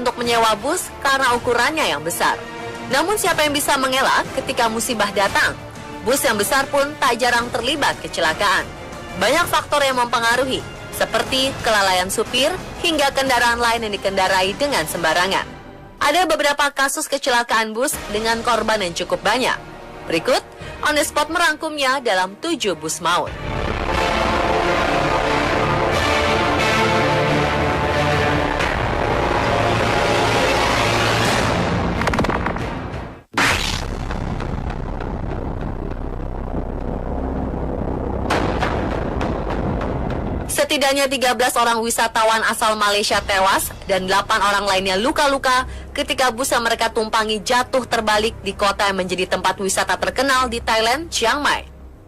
untuk menyewa bus karena ukurannya yang besar. Namun siapa yang bisa mengelak ketika musibah datang? Bus yang besar pun tak jarang terlibat kecelakaan. Banyak faktor yang mempengaruhi, seperti kelalaian supir hingga kendaraan lain yang dikendarai dengan sembarangan. Ada beberapa kasus kecelakaan bus dengan korban yang cukup banyak. Berikut, On The Spot merangkumnya dalam 7 bus maut. Setidaknya 13 orang wisatawan asal Malaysia tewas dan 8 orang lainnya luka-luka ketika bus yang mereka tumpangi jatuh terbalik di kota yang menjadi tempat wisata terkenal di Thailand, Chiang Mai.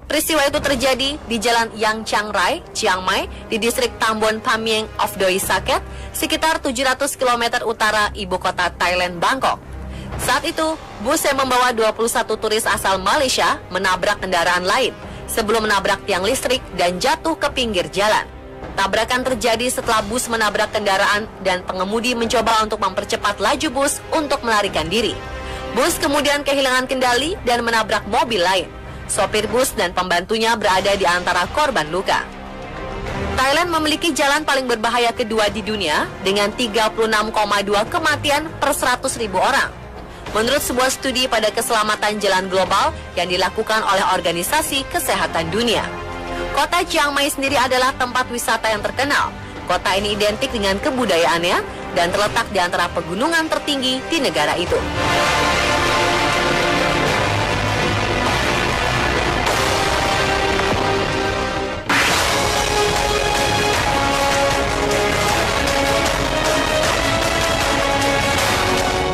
Peristiwa itu terjadi di Jalan Yang Chiang Rai, Chiang Mai, di distrik Tambon Pamieng of Doi Saket, sekitar 700 km utara ibu kota Thailand, Bangkok. Saat itu, bus yang membawa 21 turis asal Malaysia menabrak kendaraan lain sebelum menabrak tiang listrik dan jatuh ke pinggir jalan. Tabrakan terjadi setelah bus menabrak kendaraan dan pengemudi mencoba untuk mempercepat laju bus untuk melarikan diri. Bus kemudian kehilangan kendali dan menabrak mobil lain. Sopir bus dan pembantunya berada di antara korban luka. Thailand memiliki jalan paling berbahaya kedua di dunia dengan 36,2 kematian per 100.000 orang. Menurut sebuah studi pada keselamatan jalan global yang dilakukan oleh Organisasi Kesehatan Dunia. Kota Chiang Mai sendiri adalah tempat wisata yang terkenal. Kota ini identik dengan kebudayaannya dan terletak di antara pegunungan tertinggi di negara itu.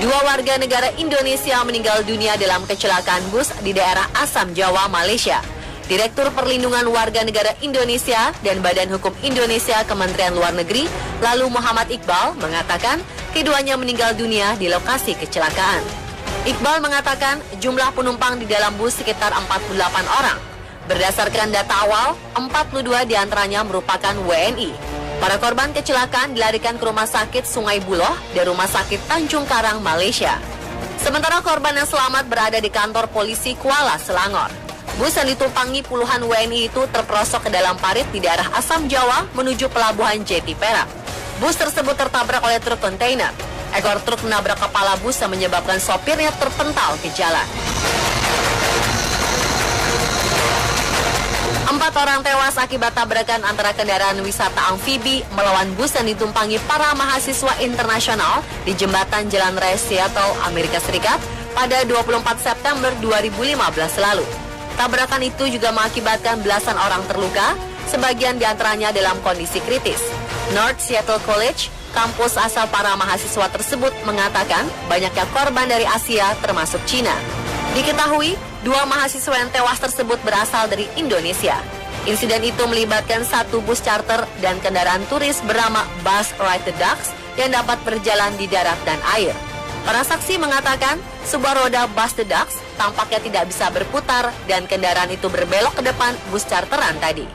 Dua warga negara Indonesia meninggal dunia dalam kecelakaan bus di daerah Asam Jawa, Malaysia. Direktur Perlindungan Warga Negara Indonesia dan Badan Hukum Indonesia Kementerian Luar Negeri, lalu Muhammad Iqbal, mengatakan keduanya meninggal dunia di lokasi kecelakaan. Iqbal mengatakan jumlah penumpang di dalam bus sekitar 48 orang. Berdasarkan data awal, 42 diantaranya merupakan WNI. Para korban kecelakaan dilarikan ke Rumah Sakit Sungai Buloh dan Rumah Sakit Tanjung Karang, Malaysia. Sementara korban yang selamat berada di kantor polisi Kuala Selangor. Bus yang ditumpangi puluhan WNI itu terperosok ke dalam parit di daerah Asam Jawa menuju pelabuhan Jeti Perak. Bus tersebut tertabrak oleh truk kontainer. Ekor truk menabrak kepala bus yang menyebabkan sopirnya terpental ke jalan. 4 orang tewas akibat tabrakan antara kendaraan wisata amfibi melawan bus yang ditumpangi para mahasiswa internasional di jembatan Jalan Raya Seattle, Amerika Serikat pada 24 September 2015 lalu. Tabrakan itu juga mengakibatkan belasan orang terluka, sebagian diantaranya dalam kondisi kritis. North Seattle College, kampus asal para mahasiswa tersebut, mengatakan banyaknya korban dari Asia termasuk Cina. Diketahui, 2 mahasiswa yang tewas tersebut berasal dari Indonesia. Insiden itu melibatkan 1 bus charter dan kendaraan turis bernama Bus Ride the Ducks yang dapat berjalan di darat dan air. Para saksi mengatakan sebuah roda Bus the Ducks tampaknya tidak bisa berputar dan kendaraan itu berbelok ke depan bus charteran tadi.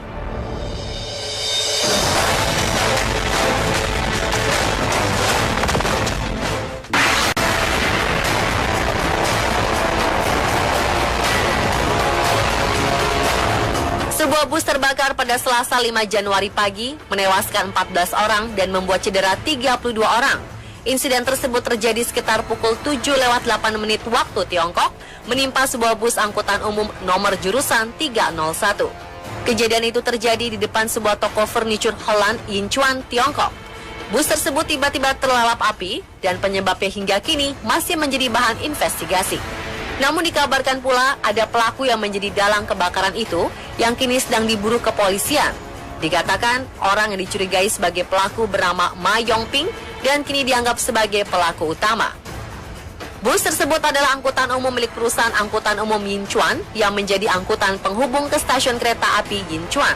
Sebuah bus terbakar pada Selasa 5 Januari pagi, menewaskan 14 orang dan membuat cedera 32 orang. Insiden tersebut terjadi sekitar pukul 7:08 waktu Tiongkok, menimpa sebuah bus angkutan umum nomor jurusan 301. Kejadian itu terjadi di depan sebuah toko furniture Holland Yinchuan, Tiongkok. Bus tersebut tiba-tiba terlalap api dan penyebabnya hingga kini masih menjadi bahan investigasi. Namun dikabarkan pula ada pelaku yang menjadi dalang kebakaran itu yang kini sedang diburu kepolisian. Dikatakan orang yang dicurigai sebagai pelaku bernama Ma Yongping dan kini dianggap sebagai pelaku utama. Bus tersebut adalah angkutan umum milik perusahaan angkutan umum Yinchuan yang menjadi angkutan penghubung ke stasiun kereta api Yinchuan.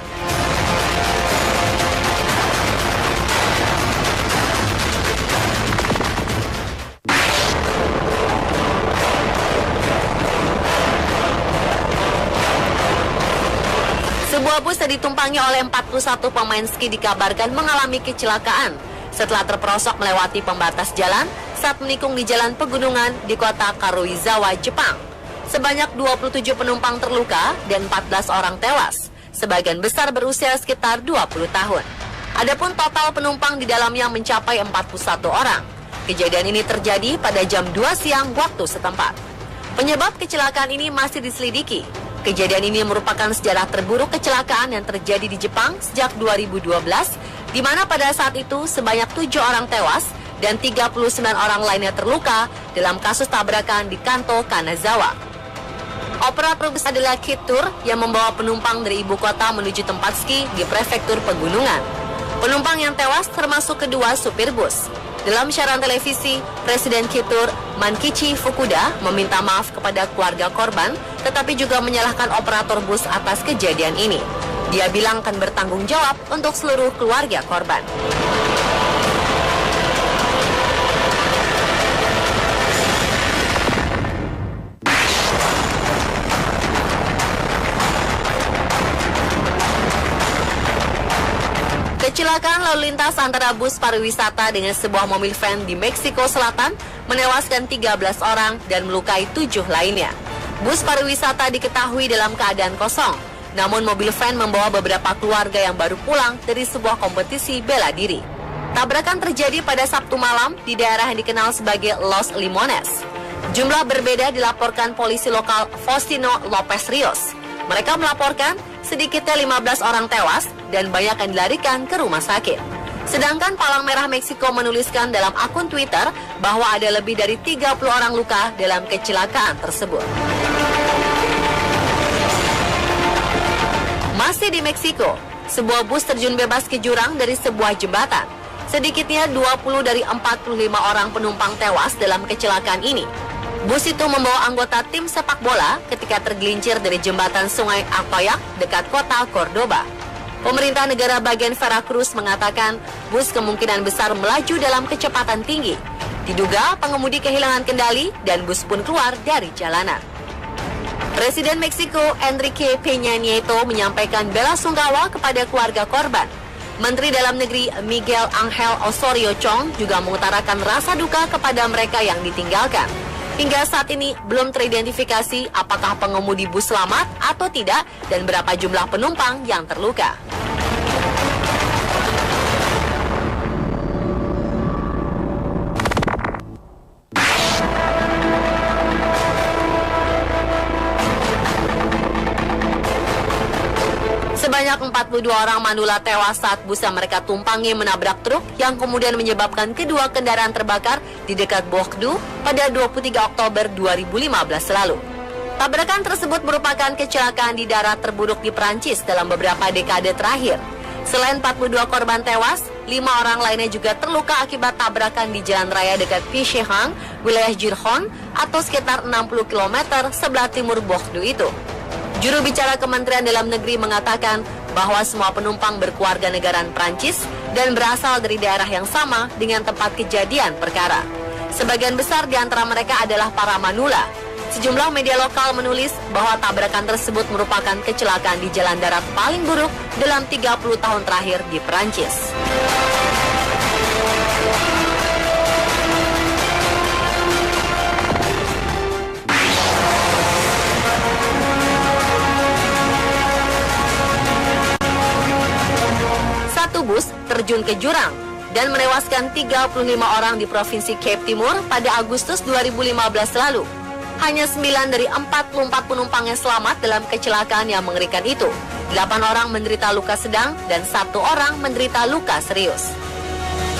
Sebuah bus yang ditumpangi oleh 41 pemain ski dikabarkan mengalami kecelakaan setelah terperosok melewati pembatas jalan saat menikung di jalan pegunungan di kota Karuizawa, Jepang. Sebanyak 27 penumpang terluka dan 14 orang tewas. Sebagian besar berusia sekitar 20 tahun. Adapun total penumpang di dalamnya mencapai 41 orang. Kejadian ini terjadi pada jam 2 siang waktu setempat. Penyebab kecelakaan ini masih diselidiki. Kejadian ini merupakan sejarah terburuk kecelakaan yang terjadi di Jepang sejak 2012, di mana pada saat itu sebanyak 7 orang tewas dan 39 orang lainnya terluka dalam kasus tabrakan di Kanto Kanazawa. Operator bus adalah Kid Tour yang membawa penumpang dari ibu kota menuju tempat ski di prefektur pegunungan. Penumpang yang tewas termasuk kedua supir bus. Dalam siaran televisi, Presiden Kid Tour Mankichi Fukuda meminta maaf kepada keluarga korban, tetapi juga menyalahkan operator bus atas kejadian ini. Dia bilang akan bertanggung jawab untuk seluruh keluarga korban. Kecelakaan lalu lintas antara bus pariwisata dengan sebuah mobil van di Meksiko Selatan menewaskan 13 orang dan melukai 7 lainnya. Bus pariwisata diketahui dalam keadaan kosong, namun mobil van membawa beberapa keluarga yang baru pulang dari sebuah kompetisi bela diri. Tabrakan terjadi pada Sabtu malam di daerah yang dikenal sebagai Los Limones. Jumlah berbeda dilaporkan polisi lokal Faustino Lopez Rios. Mereka melaporkan sedikitnya 15 orang tewas dan banyak yang dilarikan ke rumah sakit. Sedangkan Palang Merah Meksiko menuliskan dalam akun Twitter bahwa ada lebih dari 30 orang luka dalam kecelakaan tersebut. Masih di Meksiko, sebuah bus terjun bebas ke jurang dari sebuah jembatan. Sedikitnya 20 dari 45 orang penumpang tewas dalam kecelakaan ini. Bus itu membawa anggota tim sepak bola ketika tergelincir dari jembatan Sungai Atoyac dekat kota Cordoba. Pemerintah negara bagian Veracruz mengatakan bus kemungkinan besar melaju dalam kecepatan tinggi. Diduga pengemudi kehilangan kendali dan bus pun keluar dari jalanan. Presiden Meksiko Enrique Peña Nieto menyampaikan belasungkawa kepada keluarga korban. Menteri Dalam Negeri Miguel Ángel Osorio Chong juga mengutarakan rasa duka kepada mereka yang ditinggalkan. Hingga saat ini belum teridentifikasi apakah pengemudi bus selamat atau tidak dan berapa jumlah penumpang yang terluka. Sebanyak 42 orang Manula tewas saat bus yang mereka tumpangi menabrak truk yang kemudian menyebabkan kedua kendaraan terbakar di dekat Bordeaux pada 23 Oktober 2015 lalu. Tabrakan tersebut merupakan kecelakaan di darat terburuk di Prancis dalam beberapa dekade terakhir. Selain 42 korban tewas, 5 orang lainnya juga terluka akibat tabrakan di jalan raya dekat Pichehang, wilayah Giron, atau sekitar 60 km sebelah timur Bordeaux itu. Juru bicara Kementerian Dalam Negeri mengatakan bahwa semua penumpang berkeluarga negaraan Prancis dan berasal dari daerah yang sama dengan tempat kejadian perkara. Sebagian besar di antara mereka adalah para Manula. Sejumlah media lokal menulis bahwa tabrakan tersebut merupakan kecelakaan di jalan darat paling buruk dalam 30 tahun terakhir di Prancis. Bus terjun ke jurang dan menewaskan 35 orang di Provinsi Cape Timur pada Agustus 2015 lalu. Hanya 9 dari 44 penumpang yang selamat dalam kecelakaan yang mengerikan itu. 8 orang menderita luka sedang dan 1 orang menderita luka serius.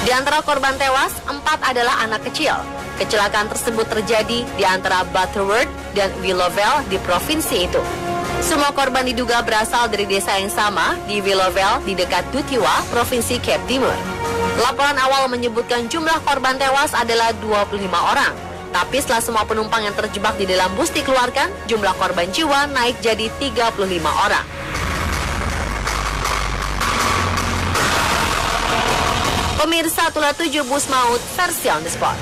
Di antara korban tewas, 4 adalah anak kecil. Kecelakaan tersebut terjadi di antara Butterworth dan Willowvale di provinsi itu. Semua korban diduga berasal dari desa yang sama di Willowvale di dekat Dutiwa, Provinsi Cape Timur. Laporan awal menyebutkan jumlah korban tewas adalah 25 orang. Tapi setelah semua penumpang yang terjebak di dalam bus dikeluarkan, jumlah korban jiwa naik jadi 35 orang. Pemirsa, itulah 7 bus maut versi on the spot.